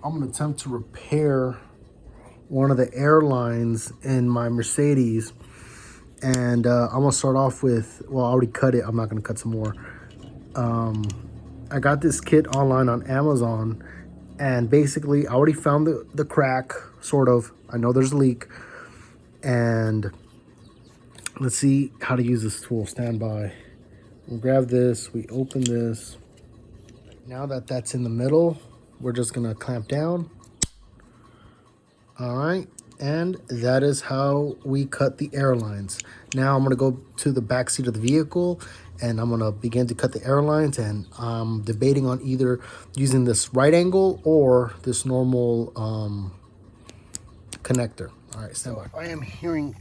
I'm gonna attempt to repair one of the airlines in my Mercedes. And I'm gonna start off with, well, I already cut it. I'm not gonna cut some more. I got this kit online on Amazon, and basically I already found the crack, sort of. I know there's a leak. And let's see how to use this tool. Stand by. We'll grab this, we open this. Now that that's in the middle, we're just gonna clamp down. All right, and that is how we cut the airlines. Now I'm gonna go to the back seat of the vehicle and I'm gonna begin to cut the airlines, and I'm debating on either using this right angle or this normal connector. All right, stand by. I am hearing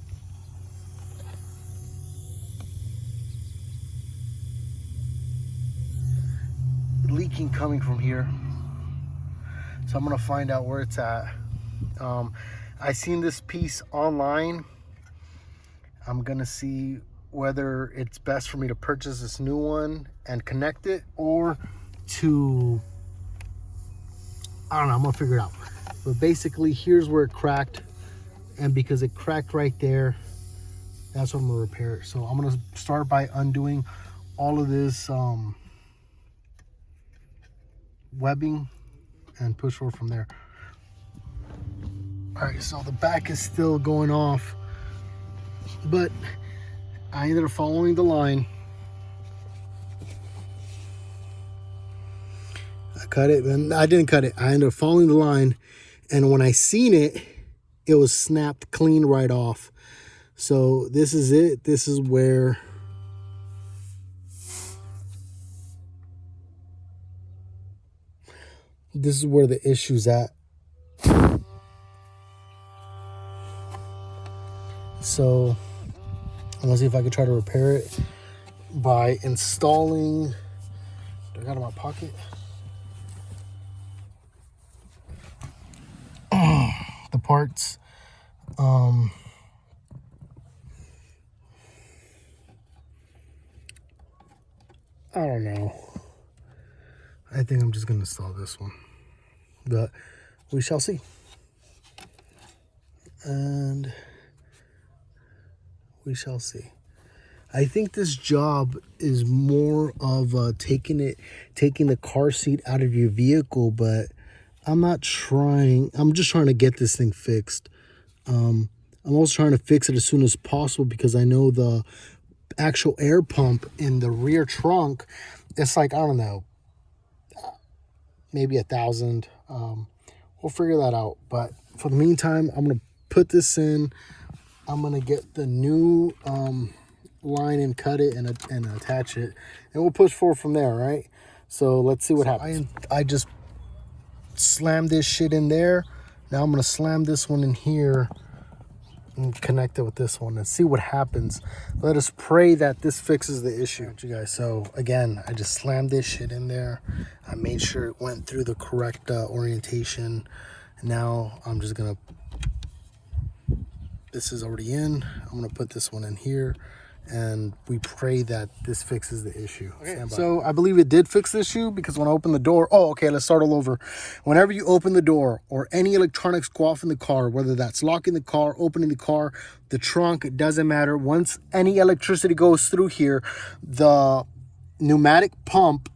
leaking coming from here, so I'm gonna find out where it's at. I seen this piece online. I'm gonna see whether it's best for me to purchase this new one and connect it, or to, I don't know, I'm gonna figure it out. But basically, here's where it cracked, and because it cracked right there, that's what I'm gonna repair it. So I'm gonna start by undoing all of this webbing and push forward from there. All right, so the back is still going off, but I ended up following the line. I cut it, and I didn't cut it. I ended up following the line, and when I seen it, it was snapped clean right off. So this is it. This is where the issue's at. So I'm gonna see if I can try to repair it by installing, I got it in my pocket, the parts. I don't know. I think I'm just gonna install this one, but we shall see. And we shall see. I think this job is more of taking the car seat out of your vehicle, but I'm just trying to get this thing fixed. I'm also trying to fix it as soon as possible, because I know the actual air pump in the rear trunk, it's like, I don't know, maybe $1,000. We'll figure that out. But for the meantime, I'm gonna put this in. I'm gonna get the new line and cut it and attach it, and we'll push forward from there. Right? So let's see what happens. I just slammed this shit in there. Now I'm gonna slam this one in here and connect it with this one and see what happens. Let us pray that this fixes the issue, you guys. So again, I just slammed this shit in there. I made sure it went through the correct orientation. Now I'm just gonna, this is already in. I'm gonna put this one in here, and we pray that this fixes the issue. Okay, so I believe it did fix the issue, because when I opened the door, let's start all over. Whenever you open the door or any electronics go off in the car, whether that's locking the car, opening the car, the trunk, it doesn't matter. Once any electricity goes through here, the pneumatic pump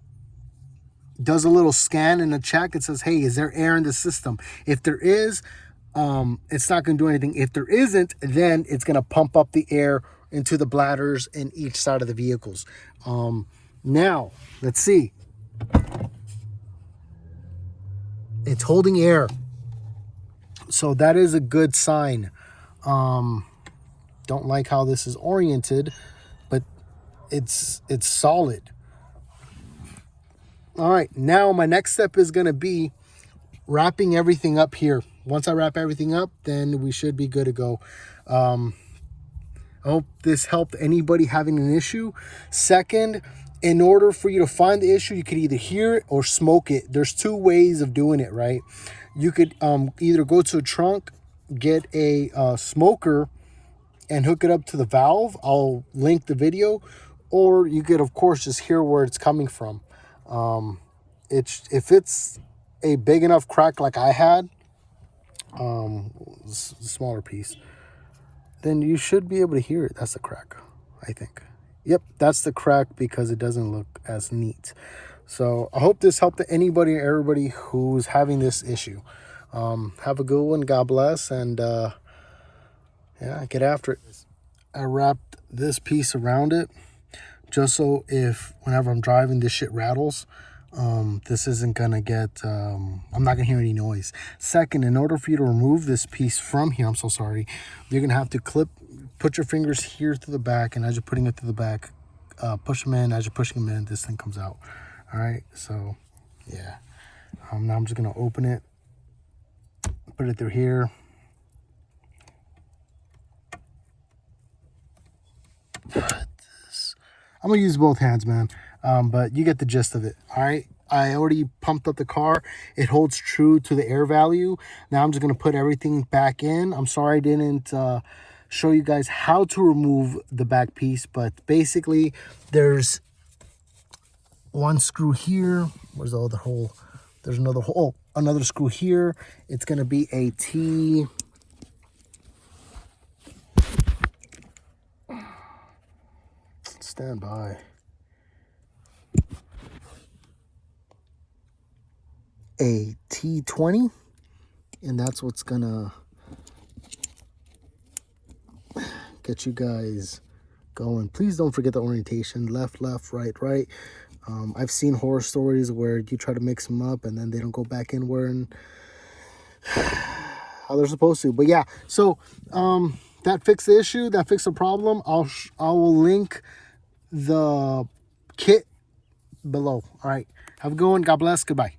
does a little scan and a check. It says, hey, is there air in the system? If there is, it's not going to do anything. If there isn't, then it's going to pump up the air into the bladders in each side of the vehicles. Now, let's see. It's holding air. So that is a good sign. Don't like how this is oriented, but it's solid. All right, now my next step is going to be wrapping everything up here. Once I wrap everything up, then we should be good to go. I hope this helped anybody having an issue. Second, in order for you to find the issue, you could either hear it or smoke it. There's two ways of doing it, right? You could either go to a trunk, get a smoker, and hook it up to the valve. I'll link the video. Or you could, of course, just hear where it's coming from. If it's a big enough crack like I had, smaller piece, then you should be able to hear it. That's the crack, I think. Yep, that's the crack because it doesn't look as neat. So I hope this helped anybody and everybody who's having this issue. Have a good one. God bless. And yeah, get after it. I wrapped this piece around it just so if whenever I'm driving this shit rattles, this isn't gonna get I'm not gonna hear any noise. Second, in order for you to remove this piece from here, I'm so sorry, you're gonna have to put your fingers here to the back, and as you're putting it to the back, push them in. As you're pushing them in, this thing comes out. All right, so yeah, now I'm just gonna open it, put it through here. I'm gonna use both hands, man, but you get the gist of it. All right, I already pumped up the car. It holds true to the air value. Now I'm just gonna put everything back in. I'm sorry I didn't show you guys how to remove the back piece, but basically there's one screw here. Where's the other hole? There's another hole. Oh, another screw here. It's gonna be a T. Stand by. A T20, and that's what's gonna get you guys going. Please don't forget the orientation. Left, left, right, right. I've seen horror stories where you try to mix them up and then they don't go back in where and how they're supposed to. But yeah, so that fixed the issue. That fixed the problem. I will link the kit below. All right, have a good one. God bless. Goodbye.